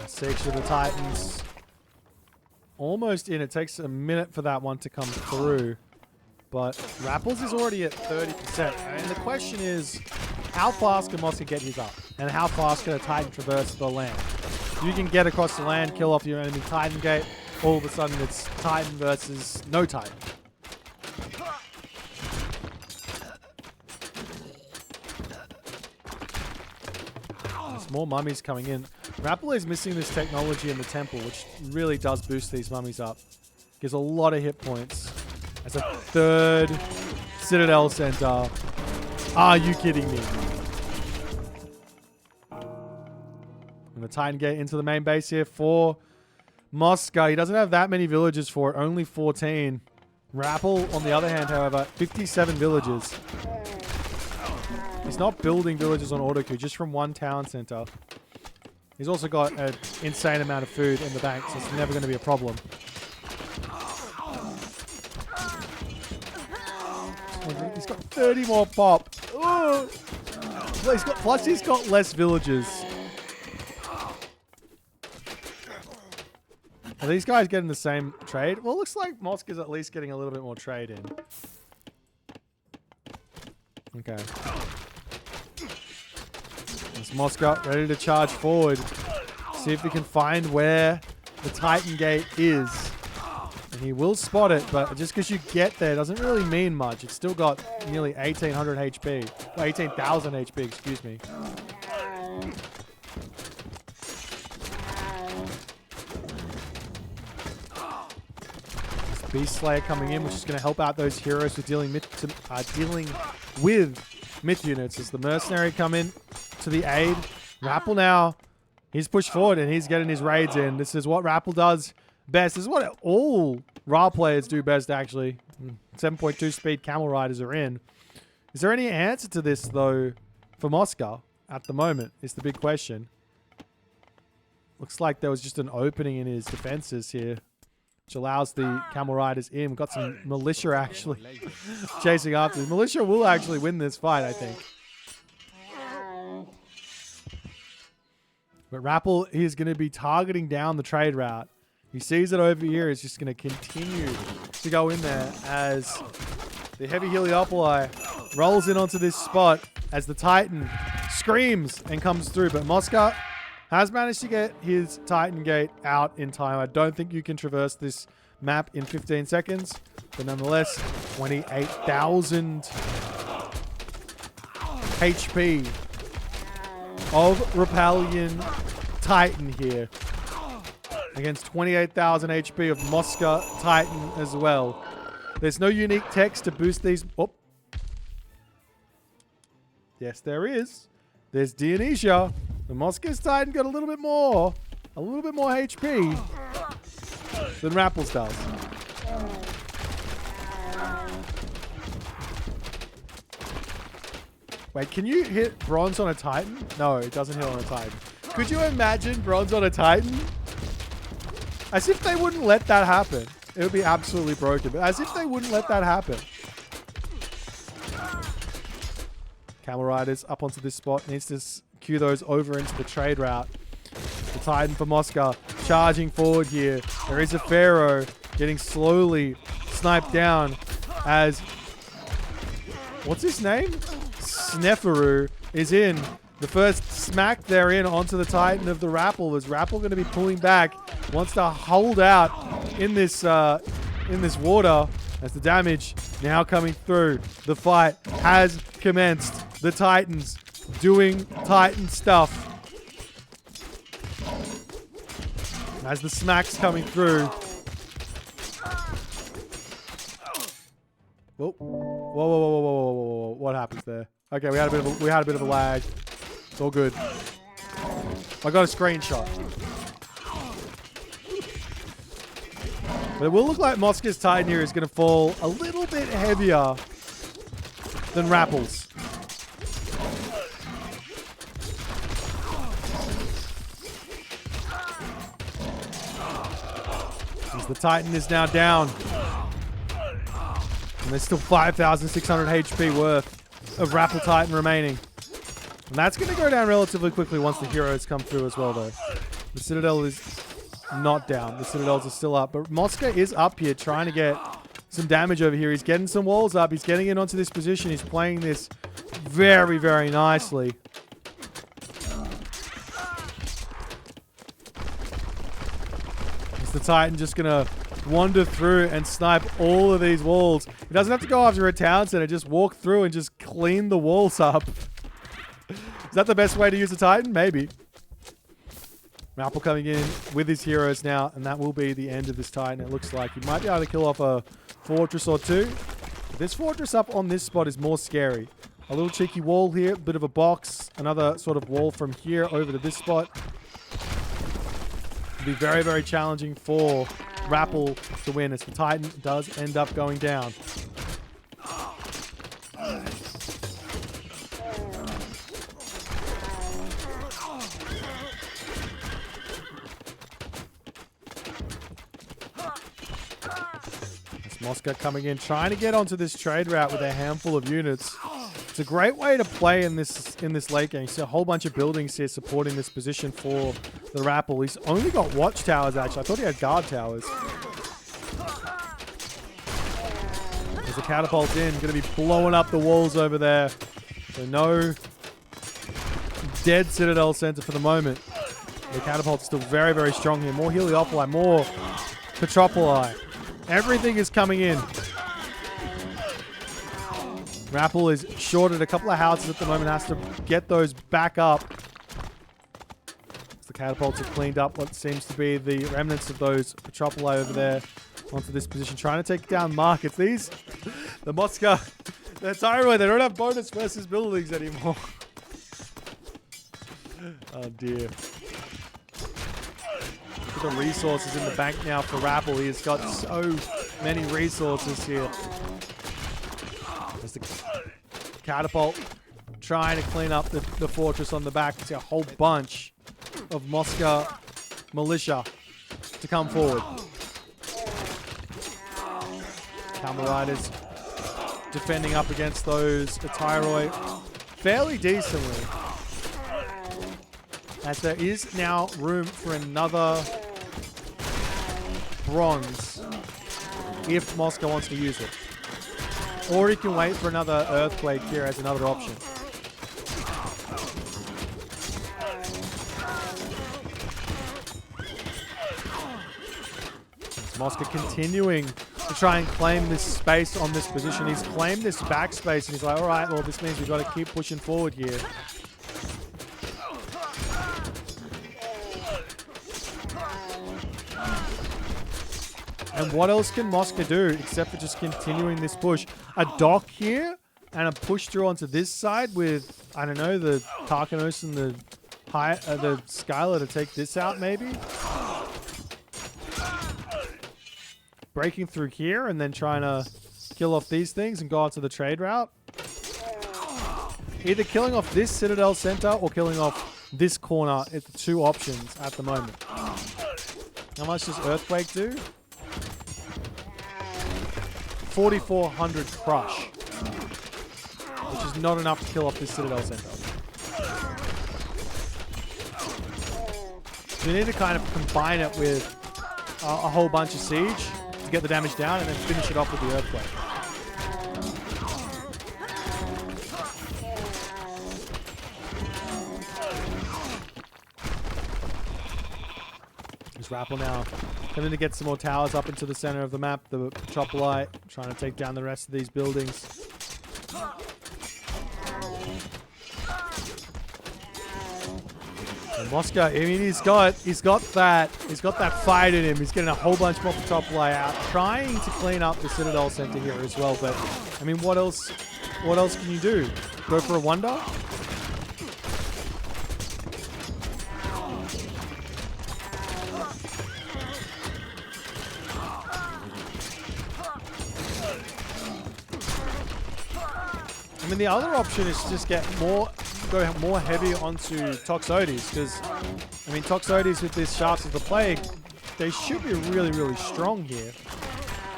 Six of the Titans. Almost in. It takes a minute for that one to come through. But TheRapl's is already at 30%. And the question is, how fast can Mosca get his up? And how fast can a Titan traverse the land? You can get across the land, kill off your enemy Titan Gate. All of a sudden, it's Titan versus no Titan. There's more mummies coming in. TheRapl is missing this technology in the temple, which really does boost these mummies up. Gives a lot of hit points. As a third Citadel center. Are you kidding me? And the Titan Gate into the main base here for Mosca, he doesn't have that many villagers for it. Only 14. TheRapl, on the other hand, however, 57 villagers. He's not building villages on autocue, just from one town center. He's also got an insane amount of food in the bank, so it's never going to be a problem. He's got 30 more pop. Oh! Plus he's got less villagers. Are these guys getting the same trade? Well, it looks like Mosca's at least getting a little bit more trade in. Okay. It's Mosca ready to charge forward. See if he can find where the Titan Gate is. And he will spot it, but just because you get there doesn't really mean much. It's still got nearly 1,800 HP. Well, 18,000 HP, excuse me. Beast Slayer coming in, which is going to help out those heroes with dealing with myth units. As the Mercenary come in to the aid. TheRapl now, he's pushed forward and he's getting his raids in. This is what TheRapl does best. This is what all RAR players do best, actually. 7.2 speed camel riders are in. Is there any answer to this, though, for Mosca at the moment? Is the big question. Looks like there was just an opening in his defenses here, which allows the camel riders in. We've got some militia actually chasing after. The militia will actually win this fight, I think. But TheRapl is going to be targeting down the trade route. He sees it over here. He's just going to continue to go in there as the heavy Heliopoli rolls in onto this spot as the Titan screams and comes through. But Mosca has managed to get his Titan Gate out in time. I don't think you can traverse this map in 15 seconds. But nonetheless, 28,000 HP of Repalian Titan here. Against 28,000 HP of Mosca Titan as well. There's no unique text to boost these. Oh. Yes, there is. There's Dionysia. The Mosca's Titan got a little bit more HP than TheRapl's does. Wait, can you hit bronze on a Titan? No, it doesn't hit on a Titan. Could you imagine bronze on a Titan? As if they wouldn't let that happen. It would be absolutely broken, but as if they wouldn't let that happen. Camel Riders up onto this spot. Needs to cue those over into the trade route. The Titan for Mosca charging forward here. There is a Pharaoh getting slowly sniped down as... What's his name? Sneferu is in. The first smack they're in onto the Titan of the TheRapl. Is TheRapl going to be pulling back? Wants to hold out in this water as the damage now coming through. The fight has commenced. The Titans doing Titan stuff. As the smacks coming through. Whoa. Whoa. What happens there? Okay, we had a bit of a lag. It's all good. I got a screenshot. But it will look like Mosca's Titan here is going to fall a little bit heavier than TheRapl's. Since the Titan is now down. And there's still 5,600 HP worth of TheRapl Titan remaining. And that's going to go down relatively quickly once the heroes come through as well, though. The Citadel is not down. The Citadels are still up. But Mosca is up here trying to get some damage over here. He's getting some walls up. He's getting in onto this position. He's playing this very, very nicely. Is the Titan just going to wander through and snipe all of these walls? He doesn't have to go after a town center. Just walk through and just clean the walls up. Is that the best way to use a Titan? Maybe. TheRapl coming in with his heroes now, and that will be the end of this Titan. It looks like he might be able to kill off a fortress or two. This fortress up on this spot is more scary. A little cheeky wall here, bit of a box, another sort of wall from here over to this spot. It'll be very, very challenging for TheRapl to win as the Titan does end up going down. Mosca coming in, trying to get onto this trade route with a handful of units. It's a great way to play in this late game. You see a whole bunch of buildings here supporting this position for TheRapl. He's only got watchtowers, actually. I thought he had guard towers. As the catapult's in, going to be blowing up the walls over there. So no dead Citadel Center for the moment. The catapult's still very, very strong here. More Heliopoli, more Petropoli. Everything is coming in. TheRapl is shorted a couple of houses at the moment. Has to get those back up. As the catapults have cleaned up what seems to be the remnants of those Petropoli over there onto this position. Trying to take down markets. These, the Mosca, the Tyroi, they don't have bonus versus buildings anymore. Oh dear. Look at the resources in the bank now for TheRapl. He has got so many resources here. There's the catapult trying to clean up the fortress on the back. See a whole bunch of Mosca militia to come forward. Camel Riders defending up against those Tyroi fairly decently. As there is now room for another bronze if Mosca wants to use it. Or he can wait for another earthquake here as another option. Mosca continuing to try and claim this space on this position. He's claimed this backspace and he's like, all right, well, this means we've got to keep pushing forward here. And what else can Mosca do except for just continuing this push? A dock here and a push through onto this side with, I don't know, the Tarkanos and the Skylar to take this out maybe? Breaking through here and then trying to kill off these things and go onto the trade route. Either killing off this Citadel Center or killing off this corner is the two options at the moment. How much does Earthquake do? 4,400 crush, which is not enough to kill off this Citadel Center. So you need to kind of combine it with a whole bunch of siege to get the damage down and then finish it off with the Earthquake. There's TheRapl now. Coming to get some more towers up into the center of the map. The Petropoli trying to take down the rest of these buildings. And Mosca, I mean, he's got that fight in him. He's getting a whole bunch more Petropoli out, trying to clean up the Citadel Center here as well. But I mean, what else can you do? Go for a wonder? I mean, the other option is to just go more heavy onto Toxotes, because, I mean, Toxotes with this Shafts of the Plague, they should be really, really strong here.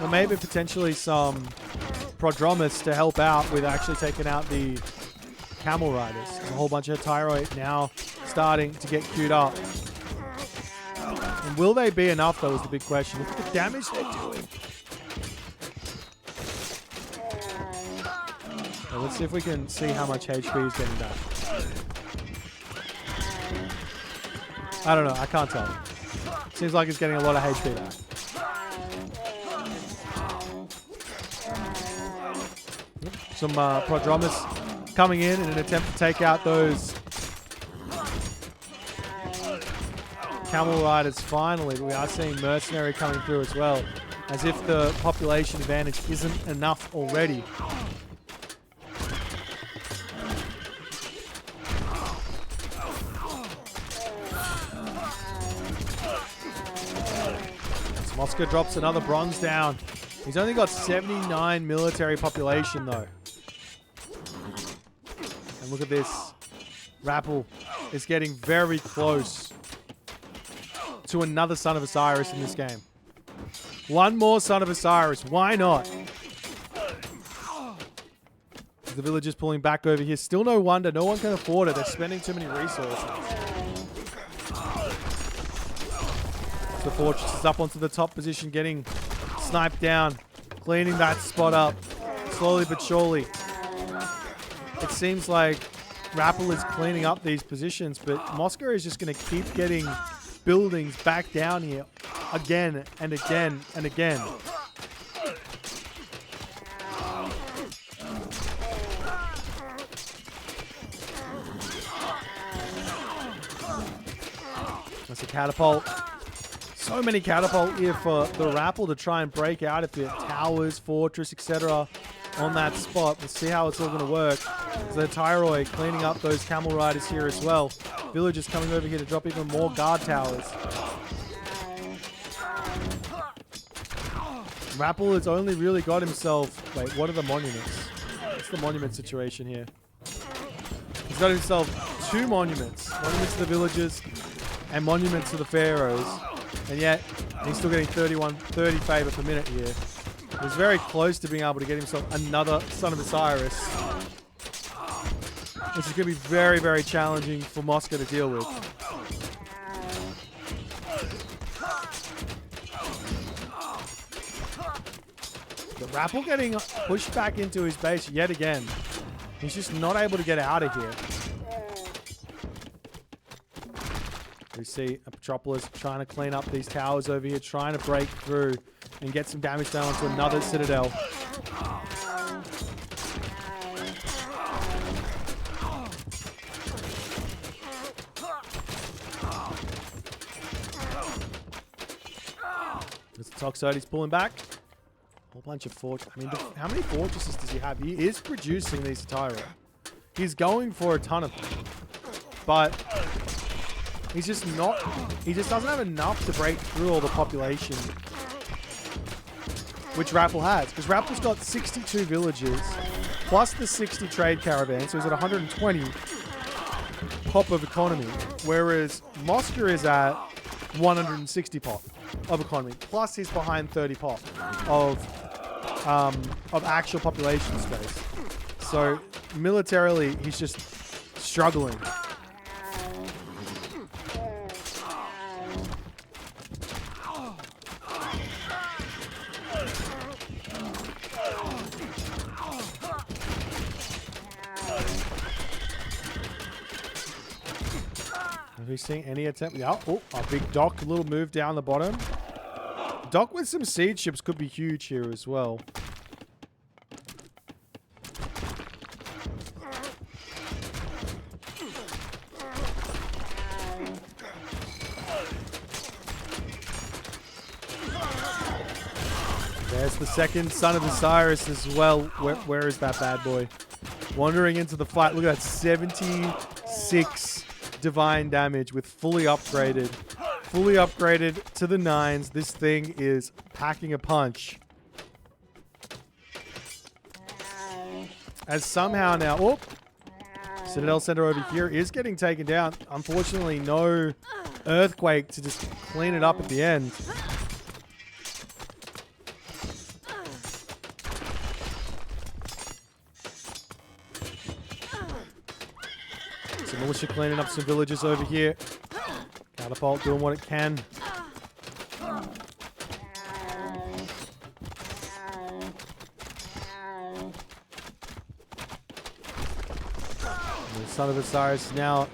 Or maybe potentially some Prodromus to help out with actually taking out the Camel Riders. There's a whole bunch of Tyroi now starting to get queued up. And will they be enough, though, is the big question. Look at the damage they're doing. Well, let's see if we can see how much HP he's getting back. I don't know. I can't tell. Seems like he's getting a lot of HP back. Some Prodromus coming in an attempt to take out those Camel Riders finally. But we are seeing Mercenary coming through as well. As if the population advantage isn't enough already. Mosca drops another bronze down. He's only got 79 military population, though. And look at this. TheRapl is getting very close to another Son of Osiris in this game. One more Son of Osiris. Why not? The villagers pulling back over here. Still no wonder. No one can afford it. They're spending too many resources. The fortress is up onto the top position, getting sniped down, cleaning that spot up, slowly but surely. It seems like TheRapl is cleaning up these positions, but Mosca is just going to keep getting buildings back down here again and again and again. That's a catapult. So many catapult here for TheRapl to try and break out if it towers, fortress, etc. on that spot. We'll see how it's all going to work. So the Tyroi cleaning up those camel riders here as well. Villagers coming over here to drop even more guard towers. TheRapl has only really got himself... Wait, what are the monuments? What's the monument situation here? He's got himself 2 monuments. Monuments to the villagers and monuments to the pharaohs. And yet, he's still getting 30 favor per minute here. He's very close to being able to get himself another Son of Osiris. Which is going to be very, very challenging for Mosca to deal with. TheRapl getting pushed back into his base yet again. He's just not able to get out of here. We see a Metropolis trying to clean up these towers over here, trying to break through and get some damage down onto another citadel. There's the Toxoid, he's pulling back. A whole bunch of fortresses. I mean, how many fortresses does he have? He is producing these Tyra. He's going for a ton of them. But... he's just not... he just doesn't have enough to break through all the population. Which TheRapl has. Because TheRapl's got 62 villages. Plus the 60 trade caravans. So he's at 120 pop of economy. Whereas Mosca is at 160 pop of economy. Plus he's behind 30 pop of actual population space. So militarily, he's just struggling. Are we seeing any attempt? Yeah. Oh, a big dock, a little move down the bottom. Dock with some siege ships could be huge here as well. There's the second Son of Osiris as well. Where is that bad boy? Wandering into the fight. Look at that, 76 divine damage with fully upgraded to the 9s. This thing is packing a punch. As somehow now, oh, Citadel Center over here is getting taken down. Unfortunately, no earthquake to just clean it up at the end. Militia cleaning up some villages over here. Catapult doing what it can. The Son of Osiris now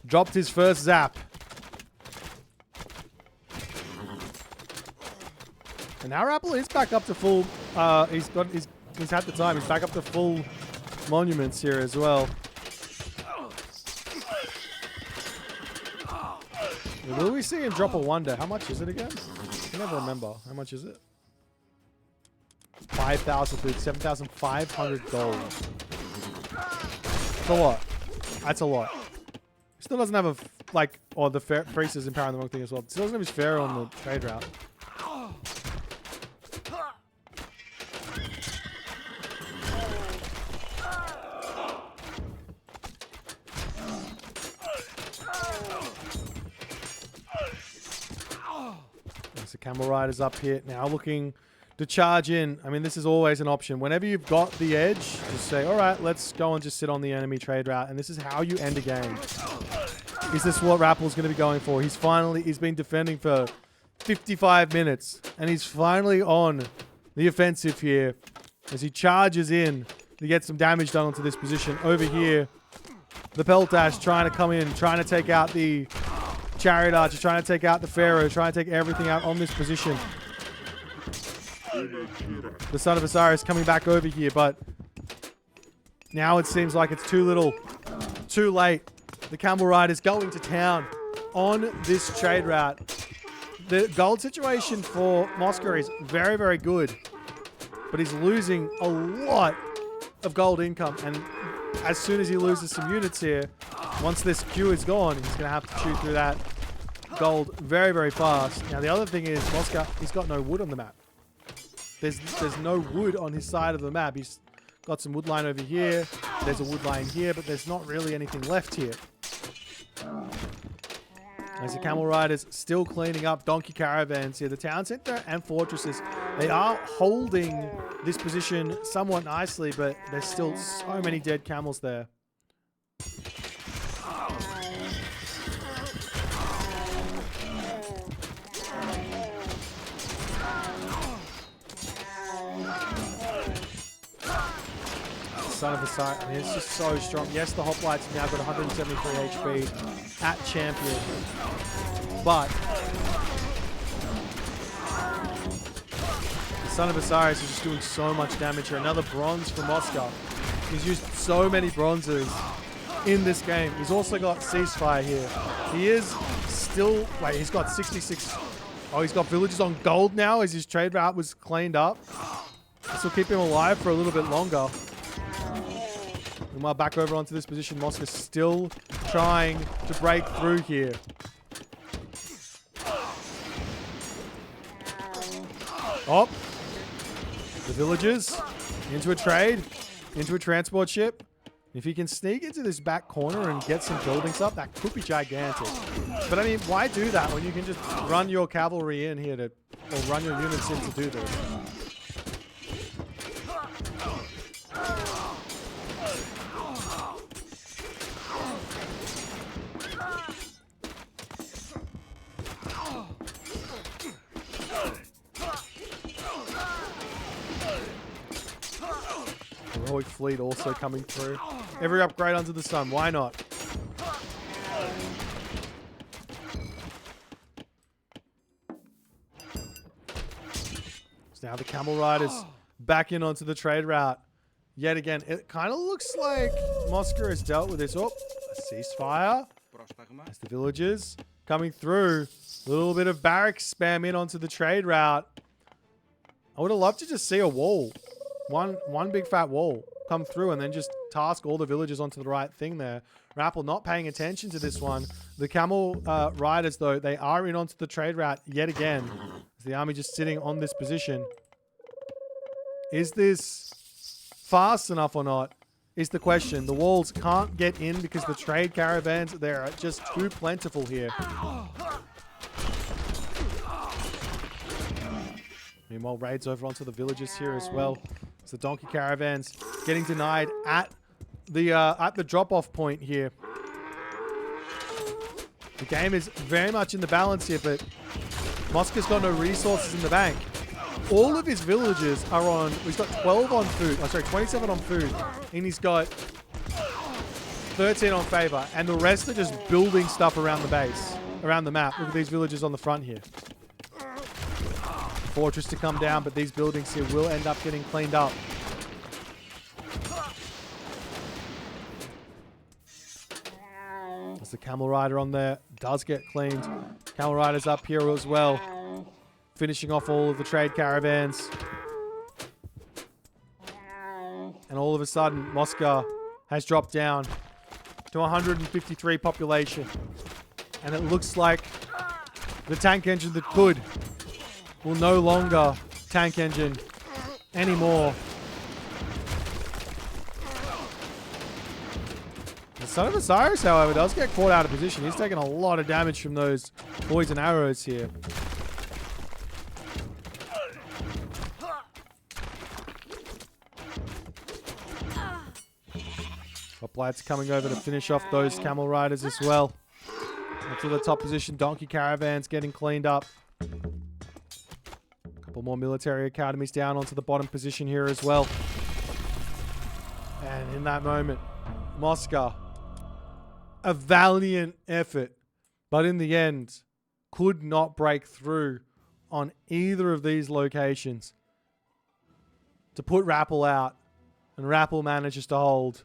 dropped his first zap. And now TheRapl is back up to full. He's had the time. He's back up to full monuments here as well. Will we see him drop a wonder? How much is it again? I can never remember. How much is it? 5,000 food, 7,500 gold. That's a lot. That's a lot. Still doesn't have a, like, or the priest is empowering the wrong thing as well. Still doesn't have his pharaoh on the trade route. So Camel Rider's up here now looking to charge in. I mean, this is always an option. Whenever you've got the edge, just say, all right, let's go and just sit on the enemy trade route. And this is how you end a game. Is this what TheRapl's going to be going for? He's been defending for 55 minutes. And he's finally on the offensive here as he charges in to get some damage done onto this position. Over here, the Peltash trying to come in, trying to take out the Chariot Archer, trying to take out the Pharaoh, trying to take everything out on this position. The Son of Osiris coming back over here, but now it seems like it's too little, too late. The Camel Rider's going to town on this trade route. The gold situation for Mosca is very, very good, but he's losing a lot of gold income, and as soon as he loses some units here, once this queue is gone, he's going to have to chew through that gold very, very fast. Now, the other thing is Mosca, he's got no wood on the map. There's no wood on his side of the map. He's got some wood line over here. There's a wood line here, but there's not really anything left here. As the Camel Riders still cleaning up donkey caravans here. The town center and fortresses, they are holding this position somewhat nicely, but there's still so many dead camels there. Son of Osiris, I mean, it's just so strong. Yes, the Hoplites have now got 173 HP at champion, but the Son of Osiris is just doing so much damage here. Another bronze for Mosca. He's used so many bronzes in this game. He's also got Ceasefire here. He is still, wait, he's got 66. Oh, he's got villagers on gold now as his trade route was cleaned up. This will keep him alive for a little bit longer. Meanwhile, back over onto this position, Mosca's still trying to break through here. Oh, the villagers into a trade, into a transport ship. If he can sneak into this back corner and get some buildings up, that could be gigantic. But I mean, why do that when you can just run your cavalry in here to, or run your units in to do this? Heroic fleet also coming through. Every upgrade under the sun. Why not? So now the Camel Riders back in onto the trade route. Yet again, it kind of looks like Mosca has dealt with this. Oh, a ceasefire. As the villagers coming through. A little bit of barracks spam in onto the trade route. I would have loved to just see a wall. One big fat wall come through and then just task all the villagers onto the right thing there. TheRapl not paying attention to this one. The Camel Riders, though, they are in onto the trade route yet again. As the army just sitting on this position. Is this fast enough or not? Is the question. The walls can't get in because the trade caravans, they're just too plentiful here. Meanwhile, raids over onto the villages here as well. So the donkey caravans getting denied at the drop-off point here. The game is very much in the balance here, but Mosca's got no resources in the bank. All of his villagers are on, he's got 12 on food, oh sorry, 27 on food, and he's got 13 on favor, and the rest are just building stuff around the base, around the map. Look at these villagers on the front here. Fortress to come down, but these buildings here will end up getting cleaned up. As the Camel Rider on there does get cleaned. Camel Rider's up here as well, finishing off all of the trade caravans. And all of a sudden, Mosca has dropped down to 153 population. And it looks like the tank engine that could will no longer tank engine anymore. The Son of Osiris, however, does get caught out of position. He's taking a lot of damage from those poison arrows here. Blight's coming over to finish off those camel riders as well. Up to the top position, donkey caravans getting cleaned up. A couple more military academies down onto the bottom position here as well. And in that moment, Mosca, a valiant effort, but in the end, could not break through on either of these locations to put TheRapl out. And TheRapl manages to hold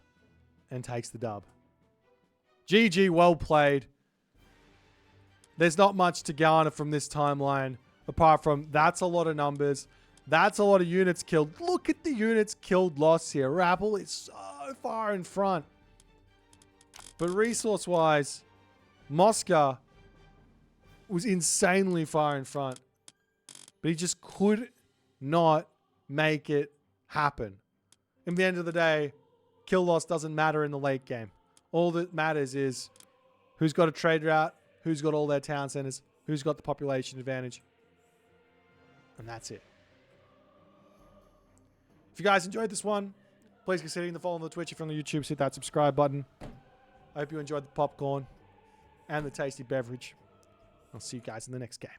and takes the dub. GG, well played. There's not much to garner from this timeline, apart from that's a lot of numbers. That's a lot of units killed. Look at the units killed loss here. TheRapl is so far in front. But resource-wise, Mosca was insanely far in front. But he just could not make it happen. In the end of the day, kill loss doesn't matter in the late game. All that matters is who's got a trade route, who's got all their town centers, who's got the population advantage. And that's it. If you guys enjoyed this one, please consider hitting the follow on the Twitch. If you're on the YouTube, hit that subscribe button. I hope you enjoyed the popcorn and the tasty beverage. I'll see you guys in the next game.